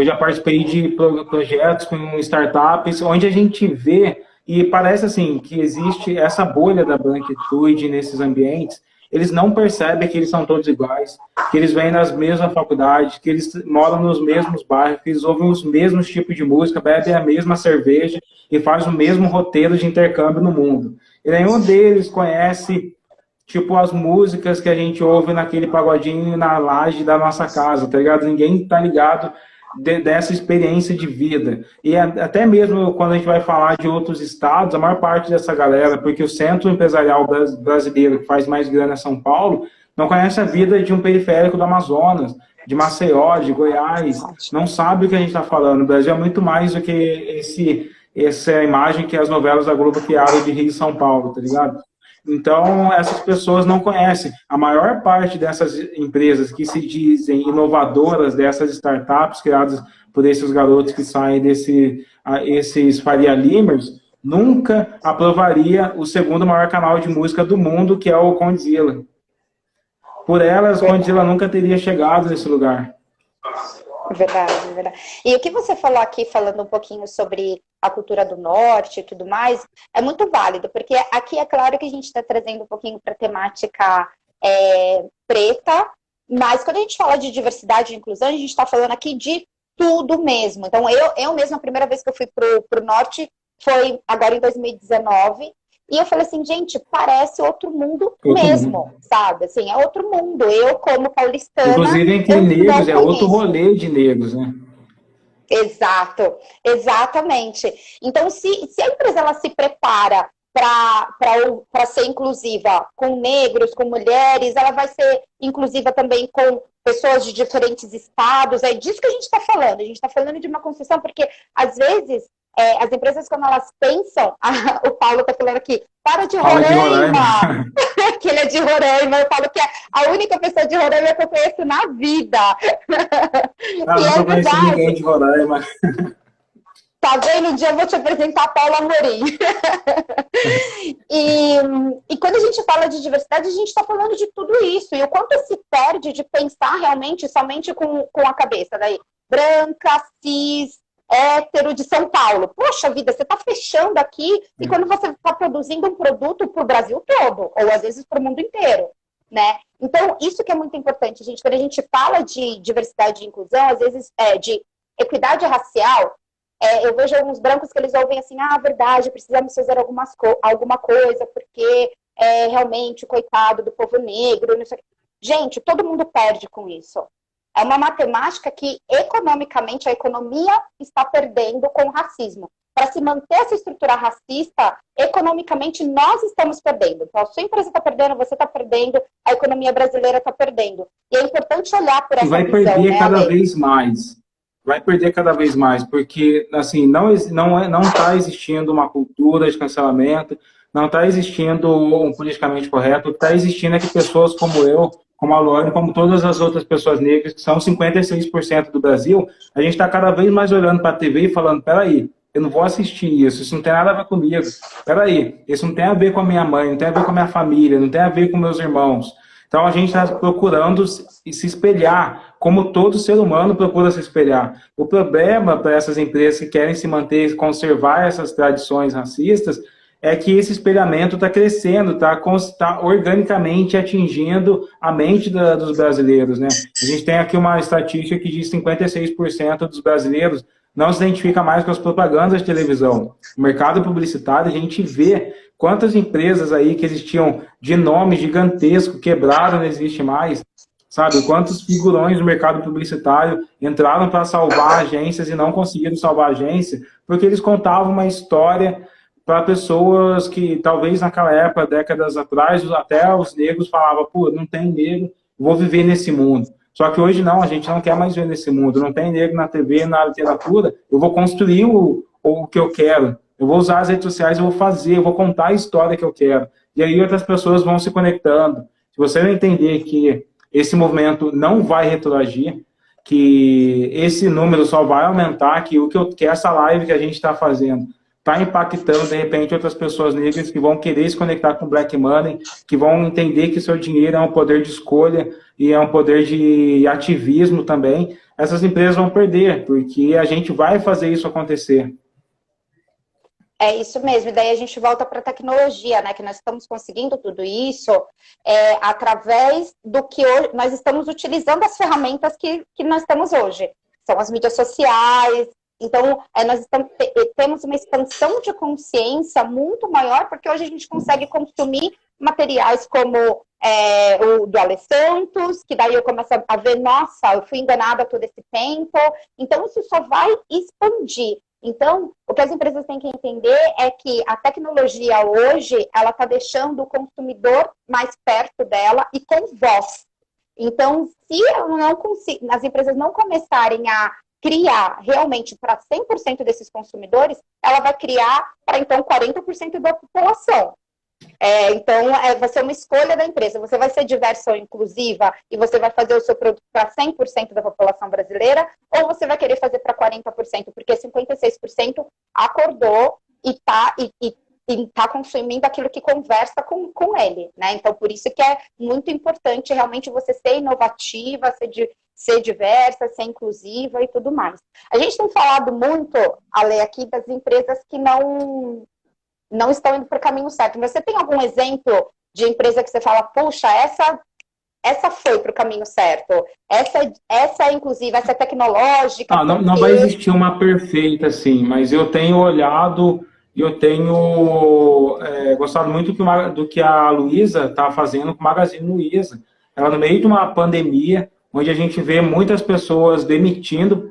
já participei de projetos com startups, onde a gente vê, e parece assim, que existe essa bolha da branquitude nesses ambientes, eles não percebem que eles são todos iguais, que eles vêm nas mesmas faculdades, que eles moram nos mesmos bairros, que eles ouvem os mesmos tipos de música, bebem a mesma cerveja e fazem o mesmo roteiro de intercâmbio no mundo. E nenhum deles conhece, tipo, as músicas que a gente ouve naquele pagodinho na laje da nossa casa, tá ligado? Ninguém tá ligado dessa experiência de vida. E até mesmo quando a gente vai falar de outros estados, a maior parte dessa galera, porque o centro empresarial brasileiro que faz mais grana é São Paulo, não conhece a vida de um periférico do Amazonas, de Maceió, de Goiás, não sabe o que a gente está falando. O Brasil é muito mais do que essa imagem que as novelas da Globo criaram de Rio e São Paulo, tá ligado? Então, essas pessoas não conhecem. A maior parte dessas empresas que se dizem inovadoras, dessas startups criadas por esses garotos que saem esses Faria Limers, nunca aprovaria o segundo maior canal de música do mundo, que é o Condzilla. Por elas, Condzilla nunca teria chegado nesse lugar. Verdade, verdade. E o que você falou aqui, falando um pouquinho sobre a cultura do norte e tudo mais, é muito válido, porque aqui é claro que a gente está trazendo um pouquinho para a temática preta, mas quando a gente fala de diversidade e inclusão, a gente está falando aqui de tudo mesmo. Então, eu mesma, a primeira vez que eu fui para o norte foi agora em 2019, e eu falei assim, gente, parece outro mundo mesmo, sabe? Assim, é outro mundo. Eu, como paulistana... Inclusive, entre negros, é outro rolê de negros, né? Exato, exatamente. Então, se a empresa ela se prepara para ser inclusiva com negros, com mulheres, ela vai ser inclusiva também com pessoas de diferentes estados. É disso que a gente está falando. A gente está falando de uma construção, porque, às vezes, as empresas, quando elas pensam, o Paulo está falando aqui, para de Fala de Roraima, que ele é de Roraima, eu falo que é a única pessoa de Roraima que eu conheço na vida. Ah, E não conheço ninguém de Roraima. Tá vendo? Um dia eu vou te apresentar a Paula Amorim. E quando a gente fala de diversidade, a gente está falando de tudo isso. E o quanto se perde de pensar realmente somente com a cabeça. Daí, branca, cis, hétero de São Paulo. Poxa vida, você está fechando aqui e quando você está produzindo um produto para o Brasil todo, ou às vezes para o mundo inteiro, né? Então, isso que é muito importante, gente. Quando a gente fala de diversidade e inclusão, às vezes de equidade racial, eu vejo alguns brancos que eles ouvem assim, verdade, precisamos fazer alguma coisa, porque realmente o coitado do povo negro, não sei. Gente, todo mundo perde com isso. É uma matemática que, economicamente, a economia está perdendo com o racismo. Para se manter essa estrutura racista, economicamente, nós estamos perdendo. Então, a sua empresa está perdendo, você está perdendo, a economia brasileira está perdendo. E é importante olhar por essa visão. E vai perder cada vez mais. Vai perder cada vez mais, porque assim, não está existindo uma cultura de cancelamento, não está existindo um politicamente correto, o que está existindo é que pessoas como eu, como a Lorena, como todas as outras pessoas negras, que são 56% do Brasil, a gente está cada vez mais olhando para a TV e falando, peraí, eu não vou assistir isso não tem nada a ver comigo, peraí, isso não tem a ver com a minha mãe, não tem a ver com a minha família, não tem a ver com meus irmãos. Então, a gente está procurando se espelhar, como todo ser humano procura se espelhar. O problema para essas empresas que querem se manter, conservar essas tradições racistas, é que esse espelhamento está crescendo, está organicamente atingindo a mente dos brasileiros, né? A gente tem aqui uma estatística que diz que 56% dos brasileiros não se identifica mais com as propagandas de televisão. O mercado publicitário, a gente vê quantas empresas aí que existiam de nome gigantesco, quebraram, não existe mais, sabe? Quantos figurões do mercado publicitário entraram para salvar agências e não conseguiram salvar a agência, porque eles contavam uma história para pessoas que, talvez naquela época, décadas atrás, até os negros falavam, pô, não tem negro, vou viver nesse mundo. Só que hoje não, a gente não quer mais ver nesse mundo, não tem negro na TV, na literatura, eu vou construir o que eu quero. Eu vou usar as redes sociais, eu vou fazer, eu vou contar a história que eu quero. E aí outras pessoas vão se conectando. Se você não entender que esse movimento não vai retroagir, que esse número só vai aumentar, que essa live que a gente está fazendo está impactando, de repente, outras pessoas negras que vão querer se conectar com o Black Money, que vão entender que seu dinheiro é um poder de escolha e é um poder de ativismo também, essas empresas vão perder, porque a gente vai fazer isso acontecer. É isso mesmo, e daí a gente volta para a tecnologia, né? Que nós estamos conseguindo tudo isso através do que hoje, nós estamos utilizando as ferramentas que nós temos hoje. São as mídias sociais, então nós temos uma expansão de consciência muito maior, porque hoje a gente consegue consumir materiais como o do Ale Santos, que daí eu começo a ver, nossa, eu fui enganada todo esse tempo. Então isso só vai expandir. Então, o que as empresas têm que entender é que a tecnologia hoje, ela está deixando o consumidor mais perto dela e com voz. Então, se as empresas não começarem a criar realmente para 100% desses consumidores, ela vai criar para, então, 40% da população. Então, vai ser uma escolha da empresa. Você vai ser diversa ou inclusiva e você vai fazer o seu produto para 100% da população brasileira, ou você vai querer fazer para 40%, porque 56% acordou e está consumindo aquilo que conversa com ele, né? Então, por isso que é muito importante realmente você ser inovativa, ser diversa, ser inclusiva e tudo mais. A gente tem falado muito, Ale, aqui das empresas que não estão indo para o caminho certo. Você tem algum exemplo de empresa que você fala, puxa, essa foi para o caminho certo? Essa inclusive, essa é tecnológica? Não vai existir uma perfeita, assim, mas eu tenho olhado e eu tenho gostado muito do que a Luísa está fazendo com o Magazine Luiza. Ela, no meio de uma pandemia, onde a gente vê muitas pessoas demitindo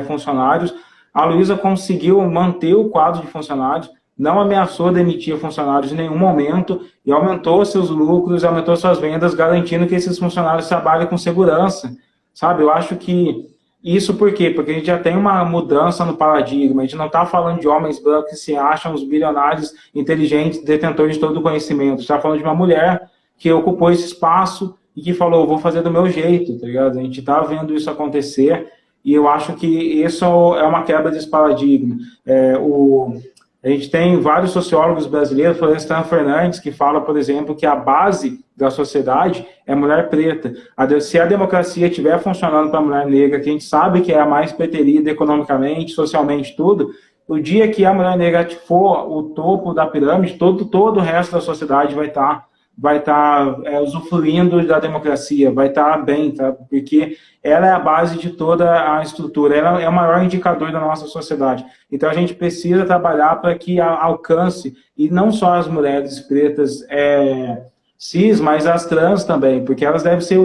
funcionários, a Luísa conseguiu manter o quadro de funcionários, não ameaçou demitir funcionários em nenhum momento e aumentou seus lucros, aumentou suas vendas, garantindo que esses funcionários trabalhem com segurança, sabe? Eu acho que Isso por quê? Porque a gente já tem uma mudança no paradigma. A gente não está falando de homens brancos que se acham os bilionários inteligentes, detentores de todo o conhecimento. A gente está falando de uma mulher que ocupou esse espaço e que falou, vou fazer do meu jeito, tá ligado? A gente está vendo isso acontecer e eu acho que isso é uma quebra desse paradigma. A gente tem vários sociólogos brasileiros, Florestan Fernandes, que fala, por exemplo, que a base da sociedade é mulher preta. Se a democracia estiver funcionando para a mulher negra, que a gente sabe que é a mais preterida economicamente, socialmente, tudo, o dia que a mulher negra for o topo da pirâmide, todo o resto da sociedade vai estar usufruindo da democracia, vai estar bem, tá? Porque ela é a base de toda a estrutura, ela é o maior indicador da nossa sociedade. Então a gente precisa trabalhar para que alcance, e não só as mulheres pretas cis, mas as trans também, porque elas devem ser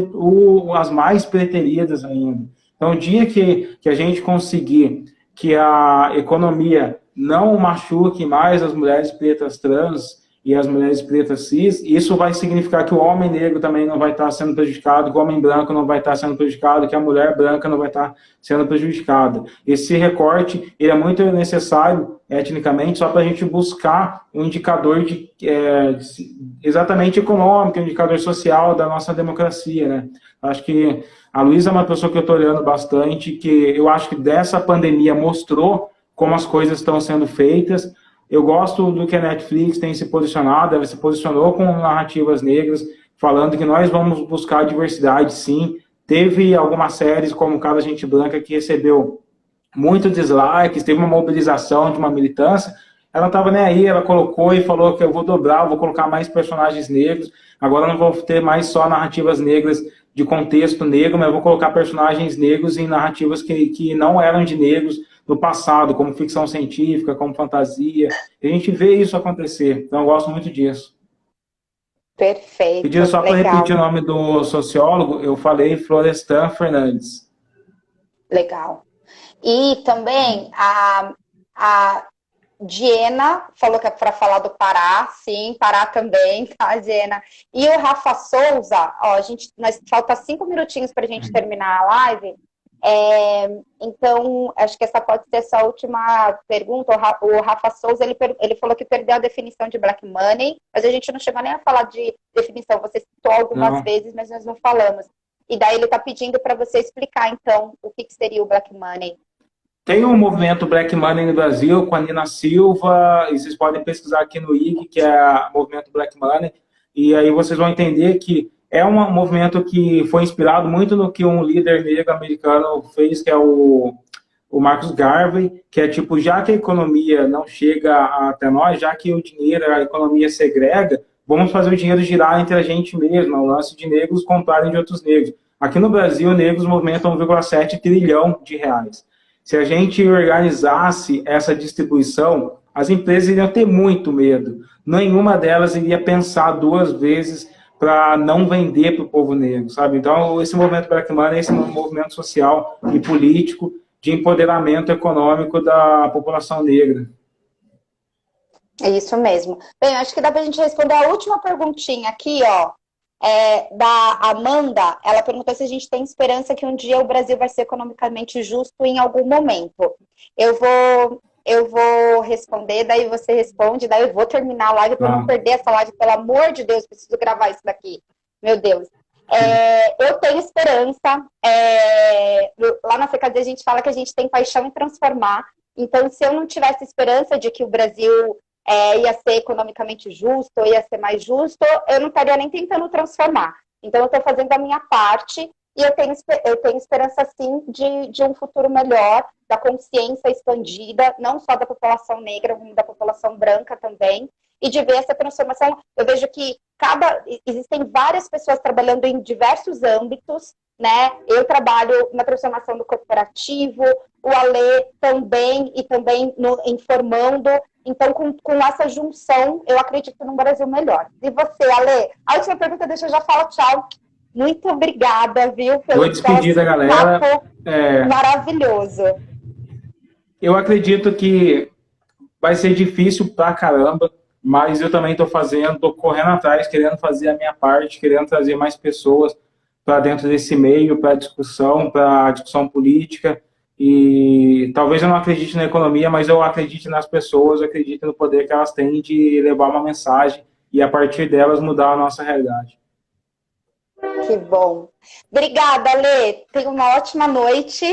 as mais preteridas ainda. Então o dia que a gente conseguir que a economia não machuque mais as mulheres pretas trans, e as mulheres pretas cis, isso vai significar que o homem negro também não vai estar sendo prejudicado, que o homem branco não vai estar sendo prejudicado, que a mulher branca não vai estar sendo prejudicada. Esse recorte ele é muito necessário, etnicamente, só para a gente buscar um indicador exatamente econômico, um indicador social da nossa democracia, né? Acho que a Luísa é uma pessoa que eu estou olhando bastante, que eu acho que dessa pandemia mostrou como as coisas estão sendo feitas. Eu gosto do que a Netflix tem se posicionado, ela se posicionou com narrativas negras, falando que nós vamos buscar diversidade, sim. Teve algumas séries, como Casa Gente Branca, que recebeu muito dislikes, teve uma mobilização de uma militância, ela estava nem aí, ela colocou e falou que eu vou dobrar, eu vou colocar mais personagens negros, agora não vou ter mais só narrativas negras de contexto negro, mas eu vou colocar personagens negros em narrativas que não eram de negros, no passado, como ficção científica, como fantasia. A gente vê isso acontecer, então eu gosto muito disso. Perfeito. Pedindo só para repetir o nome do sociólogo, eu falei Florestan Fernandes. Legal. E também a Diena falou que é para falar do Pará, sim, Pará também, tá, Diena? E o Rafa Souza, ó, falta 5 minutinhos para a gente terminar a live. Então, acho que essa pode ser essa última pergunta. O Rafa Souza, ele falou que perdeu a definição de Black Money, mas a gente não chegou nem a falar de definição. Você citou algumas vezes, mas nós não falamos. E daí ele está pedindo para você explicar, então, o que seria o Black Money. Tem um movimento Black Money no Brasil com a Nina Silva, e vocês podem pesquisar aqui no IG, que é o movimento Black Money, e aí vocês vão entender que é um movimento que foi inspirado muito no que um líder negro americano fez, que é o Marcus Garvey, que é tipo, já que a economia não chega até nós, já que o dinheiro, a economia segrega, vamos fazer o dinheiro girar entre a gente mesmo, o lance de negros comprarem de outros negros. Aqui no Brasil, negros movimentam 1,7 trilhão de reais. Se a gente organizasse essa distribuição, as empresas iriam ter muito medo. Nenhuma delas iria pensar 2 vezes para não vender para o povo negro, sabe? Então, esse movimento Black Money é esse movimento social e político de empoderamento econômico da população negra. É isso mesmo. Bem, acho que dá para a gente responder a última perguntinha aqui, ó, da Amanda. Ela perguntou se a gente tem esperança que um dia o Brasil vai ser economicamente justo em algum momento. Eu vou responder, daí você responde, daí eu vou terminar a live para não perder essa live, pelo amor de Deus, preciso gravar isso daqui. Meu Deus. Eu tenho esperança. Lá na CKD a gente fala que a gente tem paixão em transformar. Então, se eu não tivesse esperança de que o Brasil ia ser economicamente justo, ou ia ser mais justo, eu não estaria nem tentando transformar. Então, eu estou fazendo a minha parte. E eu tenho esperança, sim, de um futuro melhor, da consciência expandida, não só da população negra, como da população branca também, e de ver essa transformação. Eu vejo que existem várias pessoas trabalhando em diversos âmbitos, né? Eu trabalho na transformação do corporativo, o Alê também, e também informando. Então, com essa junção, eu acredito num Brasil melhor. E você, Alê? A última pergunta, deixa eu já falar tchau. Muito obrigada, viu? Pelo despedida, galera. Papo maravilhoso. Eu acredito que vai ser difícil pra caramba, mas eu também estou correndo atrás, querendo fazer a minha parte, querendo trazer mais pessoas para dentro desse meio, para discussão política. E talvez eu não acredite na economia, mas eu acredito nas pessoas, eu acredito no poder que elas têm de levar uma mensagem e, a partir delas, mudar a nossa realidade. Que bom. Obrigada, Lê. Tenha uma ótima noite.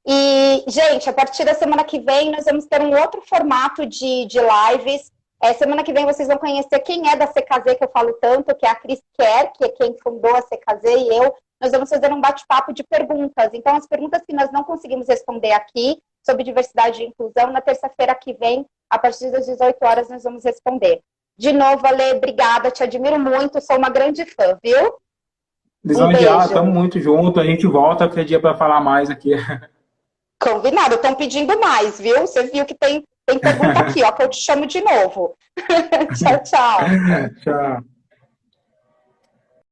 E, gente, a partir da semana que vem, nós vamos ter um outro formato de lives. Semana que vem vocês vão conhecer quem é da CKZ, que eu falo tanto, que é a Cris Kerr, que é quem fundou a CKZ, e eu. Nós vamos fazer um bate-papo de perguntas. Então, as perguntas que nós não conseguimos responder aqui, sobre diversidade e inclusão, na terça-feira que vem, a partir das 18 horas, nós vamos responder. De novo, Ale, obrigada, te admiro muito, sou uma grande fã, viu? Lisângela, estamos muito juntos, a gente volta aquele dia para falar mais aqui. Combinado, estão pedindo mais, viu? Você viu que tem pergunta aqui, ó, que eu te chamo de novo. Tchau, tchau. Tchau.